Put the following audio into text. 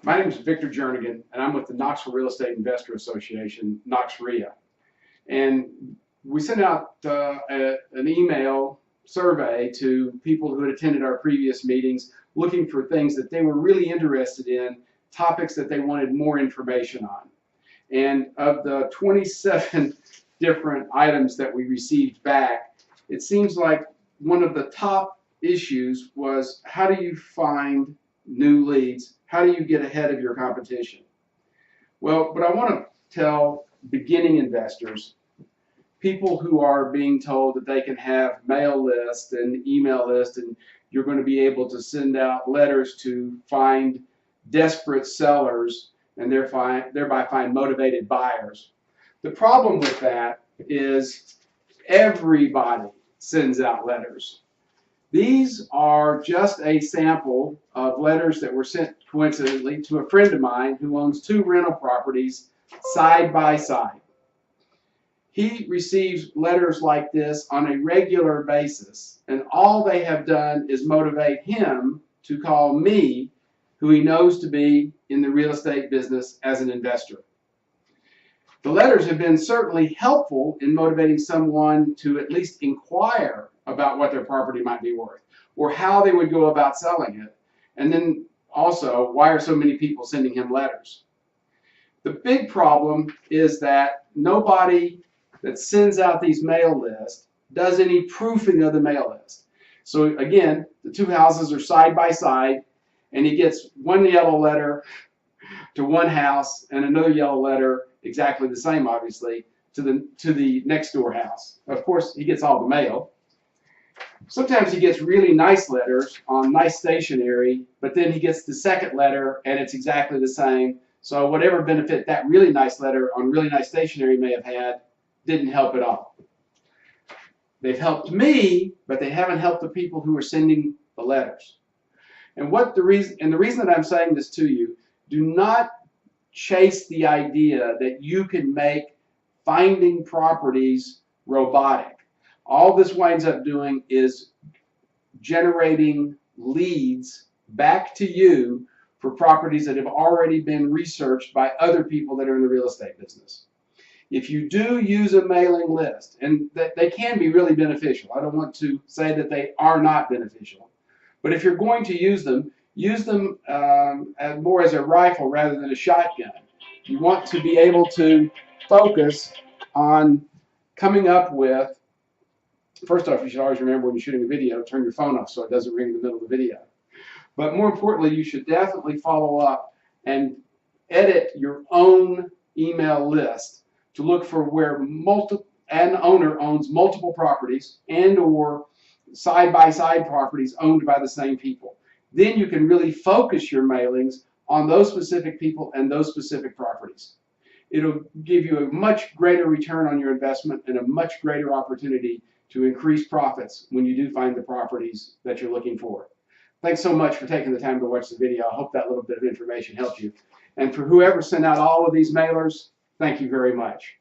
My name is Victor Jernigan, and I'm with the Knoxville Real Estate Investor Association, KnoxREIA. And we sent out an email survey to people who had attended our previous meetings looking for things that they were really interested in, topics that they wanted more information on. And of the 27 different items that we received back, it seems like one of the top issues was, how do you find new leads? How do you get ahead of your competition? Well, but I want to tell beginning investors, people who are being told that they can have mail lists and email lists and you're going to be able to send out letters to find desperate sellers and thereby find motivated buyers. The problem with that is everybody sends out letters. These are just a sample of letters that were sent coincidentally to a friend of mine who owns 2 rental properties side by side. He receives letters like this on a regular basis, and all they have done is motivate him to call me, who he knows to be in the real estate business as an investor. The letters have been certainly helpful in motivating someone to at least inquire about what their property might be worth or how they would go about selling it. And then also, why are so many people sending him letters? The big problem is that nobody that sends out these mail lists does any proofing of the mail list. So again, the 2 houses are side by side, and he gets one yellow letter to one house and another yellow letter, exactly the same obviously, to the next door house. Of course, he gets all the mail. Sometimes he gets really nice letters on nice stationery, but then he gets the second letter and it's exactly the same. So whatever benefit that really nice letter on really nice stationery may have had didn't help at all. They've helped me, but they haven't helped the people who are sending the letters. And the reason that I'm saying this to you, do not chase the idea that you can make finding properties robotic. All this winds up doing is generating leads back to you for properties that have already been researched by other people that are in the real estate business. If you do use a mailing list, and they can be really beneficial, I don't want to say that they are not beneficial, but if you're going to use them more as a rifle rather than a shotgun. You want to be able to focus on coming up with, first off, you should always remember when you're shooting a video, turn your phone off so it doesn't ring in the middle of the video. But more importantly, you should definitely follow up and edit your own email list to look for where an owner owns multiple properties and or side-by-side properties owned by the same people. Then you can really focus your mailings on those specific people and those specific properties. It'll give you a much greater return on your investment and a much greater opportunity to increase profits when you do find the properties that you're looking for. Thanks so much for taking the time to watch the video. I hope that little bit of information helped you. And for whoever sent out all of these mailers, thank you very much.